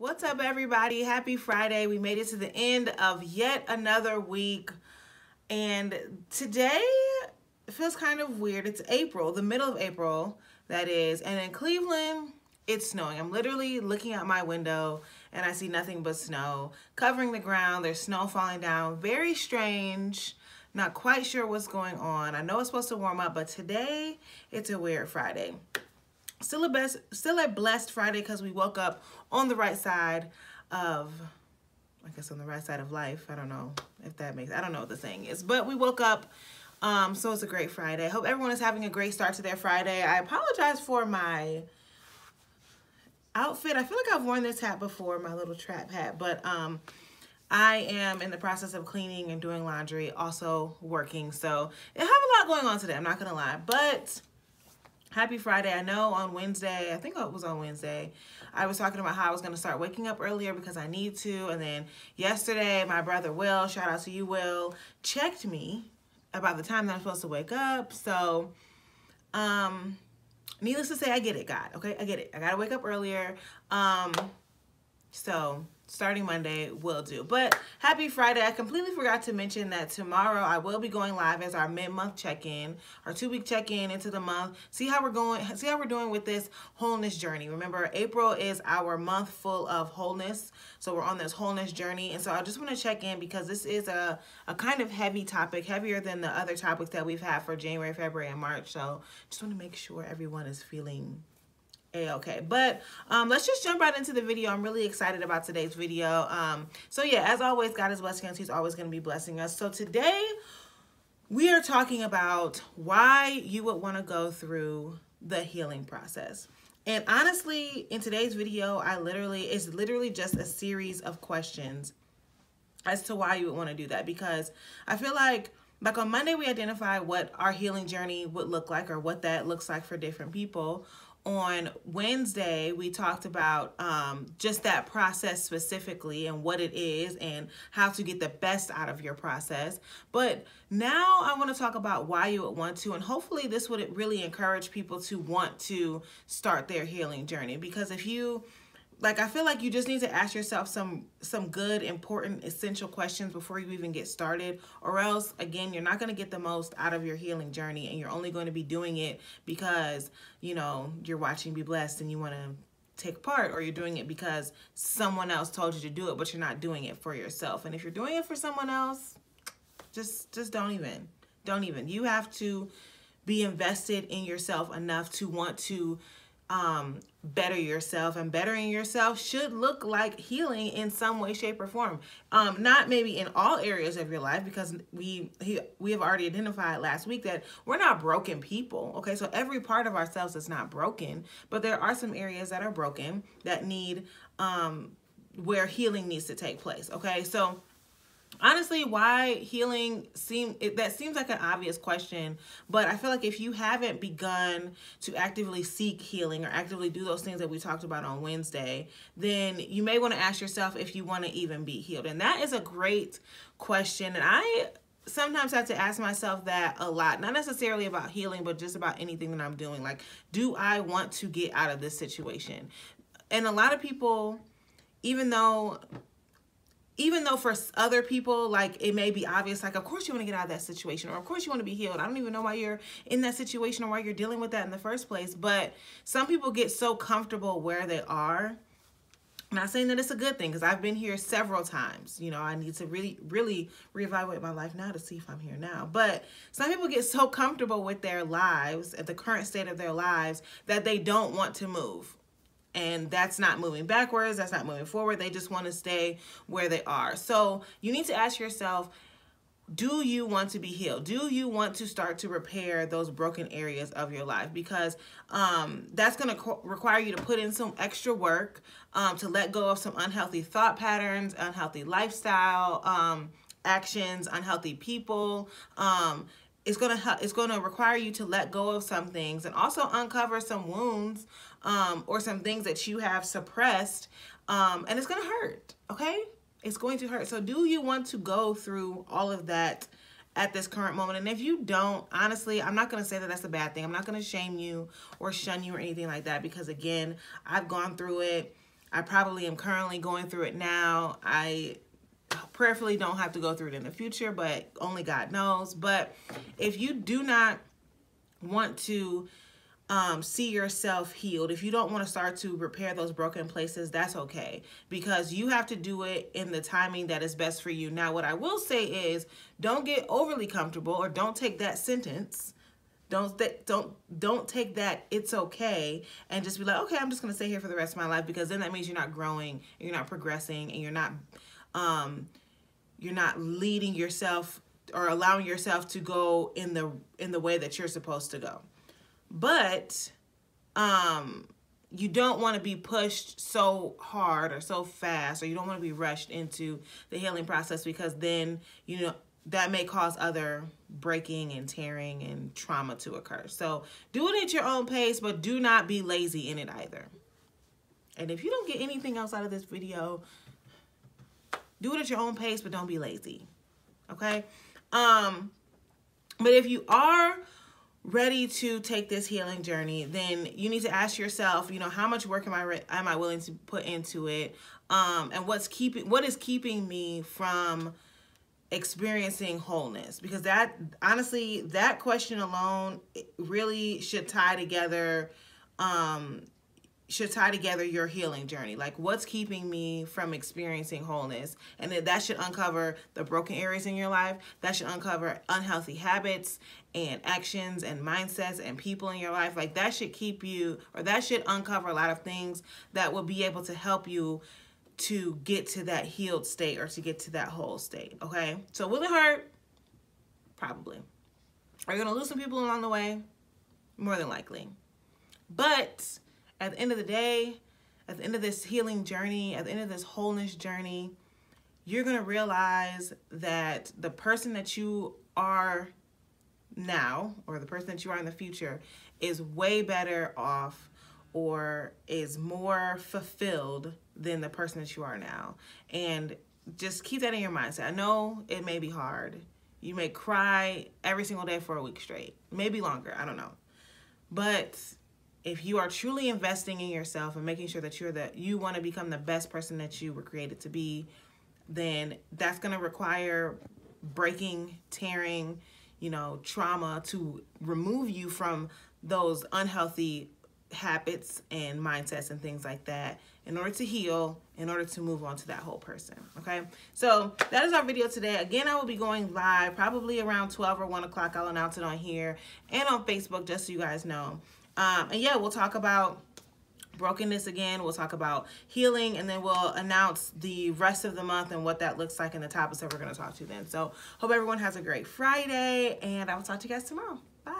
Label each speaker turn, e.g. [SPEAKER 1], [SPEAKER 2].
[SPEAKER 1] What's up, everybody? Happy Friday. We made it to the end of yet another week. And today it feels kind of weird. It's April, the middle of April, that is. And in Cleveland, it's snowing. I'm literally looking out my window and I see nothing but snow covering the ground. There's snow falling down. Very strange. Not quite sure what's going on. I know it's supposed to warm up, but today it's a weird Friday. Still a blessed Friday because we woke up on the right side of, I guess on the right side of life. I don't know if that makes, I don't know what the saying is, but we woke up, so it's a great Friday. Hope everyone is having a great start to their Friday. I apologize for my outfit. I feel like I've worn this hat before, my little trap hat, but I am in the process of cleaning and doing laundry, also working, so I have a lot going on today, I'm not gonna lie, but happy Friday. I know on Wednesday, I think it was on Wednesday, I was talking about how I was going to start waking up earlier because I need to. And then yesterday, my brother Will, shout out to you, Will, checked me about the time that I'm supposed to wake up. So, needless to say, I get it, God. Okay, I get it. I got to wake up earlier. So starting Monday will do. But happy Friday. I completely forgot to mention that tomorrow I will be going live as our mid-month check-in, our 2-week check-in into the month. See how we're doing with this wholeness journey. Remember, April is our month full of wholeness. So we're on this wholeness journey. And so I just want to check in because this is a kind of heavy topic, heavier than the other topics that we've had for January, February, and March. So just want to make sure everyone is feeling okay, but let's just jump right into the video. I'm really excited about today's video. So yeah, as always, God is blessing us. He's always going to be blessing us. So today we are talking about why you would want to go through the healing process. And honestly, in today's video, it's literally just a series of questions as to why you would want to do that, because I feel like on Monday we identified what our healing journey would look like or what that looks like for different people. On Wednesday, we talked about just that process specifically and what it is and how to get the best out of your process. But now I want to talk about why you would want to, and hopefully this would really encourage people to want to start their healing journey. Because if you, I feel like you just need to ask yourself some good, important, essential questions before you even get started, or else, again, you're not going to get the most out of your healing journey, and you're only going to be doing it because, you know, you're watching Be Blessed and you want to take part, or you're doing it because someone else told you to do it, but you're not doing it for yourself. And if you're doing it for someone else, just don't even. You have to be invested in yourself enough to want to better yourself, and bettering yourself should look like healing in some way, shape, or form. Not maybe in all areas of your life, because we have already identified last week that we're not broken people. Okay, so every part of ourselves is not broken, but there are some areas that are broken that need where healing needs to take place. Okay, so honestly, why healing seems like an obvious question, but I feel like if you haven't begun to actively seek healing or actively do those things that we talked about on Wednesday, then you may want to ask yourself if you want to even be healed. And that is a great question. And I sometimes have to ask myself that a lot, not necessarily about healing, but just about anything that I'm doing. Like, do I want to get out of this situation? And a lot of people, even though for other people, like, it may be obvious, like, of course you want to get out of that situation, or of course you want to be healed. I don't even know why you're in that situation or why you're dealing with that in the first place. But some people get so comfortable where they are. I'm not saying that it's a good thing, because I've been here several times. You know, I need to really reevaluate my life now to see if I'm here now. But some people get so comfortable with their lives, at the current state of their lives, that they don't want to move. And that's not moving backwards. That's not moving forward. They just want to stay where they are. So you need to ask yourself, do you want to be healed? Do you want to start to repair those broken areas of your life? Because that's going to require you to put in some extra work, to let go of some unhealthy thought patterns, unhealthy lifestyle actions, unhealthy people. It's going to require you to let go of some things, and also uncover some wounds or some things that you have suppressed, and it's going to hurt, okay? It's going to hurt. So do you want to go through all of that at this current moment? And if you don't, honestly, I'm not going to say that that's a bad thing. I'm not going to shame you or shun you or anything like that, because, again, I've gone through it. I probably am currently going through it now. I prayerfully don't have to go through it in the future, but only God knows. But if you do not want to see yourself healed, if you don't want to start to repair those broken places, that's okay, because you have to do it in the timing that is best for you. Now, what I will say is, don't get overly comfortable, or don't take that sentence. Don't take that "it's okay" and just be like, okay, I'm just gonna stay here for the rest of my life, because then that means you're not growing, you're not progressing, and you're not leading yourself or allowing yourself to go in the way that you're supposed to go. But you don't want to be pushed so hard or so fast, or you don't want to be rushed into the healing process, because then, you know, that may cause other breaking and tearing and trauma to occur. So do it at your own pace, but do not be lazy in it either. And if you don't get anything else out of this video, do it at your own pace, but don't be lazy. Okay? But if you are ready to take this healing journey, then you need to ask yourself, you know, how much work am I willing to put into it? And what is keeping me from experiencing wholeness? Because that, honestly, that question alone really should tie together your healing journey. Like, what's keeping me from experiencing wholeness? And that should uncover the broken areas in your life. That should uncover unhealthy habits and actions and mindsets and people in your life. Like, that should keep you, or that should uncover a lot of things that will be able to help you to get to that healed state, or to get to that whole state. Okay? So will it hurt? Probably. Are you going to lose some people along the way? More than likely. But at the end of the day, at the end of this healing journey, at the end of this wholeness journey, you're going to realize that the person that you are now, or the person that you are in the future, is way better off, or is more fulfilled than the person that you are now. And just keep that in your mindset. I know it may be hard. You may cry every single day for a week straight, maybe longer, I don't know. But if you are truly investing in yourself and making sure that you want to become the best person that you were created to be, then that's going to require breaking, tearing, you know, trauma to remove you from those unhealthy habits and mindsets and things like that, in order to heal, in order to move on to that whole person. Okay, so that is our video today. Again, I will be going live probably around 12 or 1 o'clock. I'll announce it on here and on Facebook, just so you guys know. And yeah, we'll talk about brokenness again. We'll talk about healing, and then we'll announce the rest of the month and what that looks like and the topics that we're going to talk to then. So hope everyone has a great Friday, and I will talk to you guys tomorrow. Bye.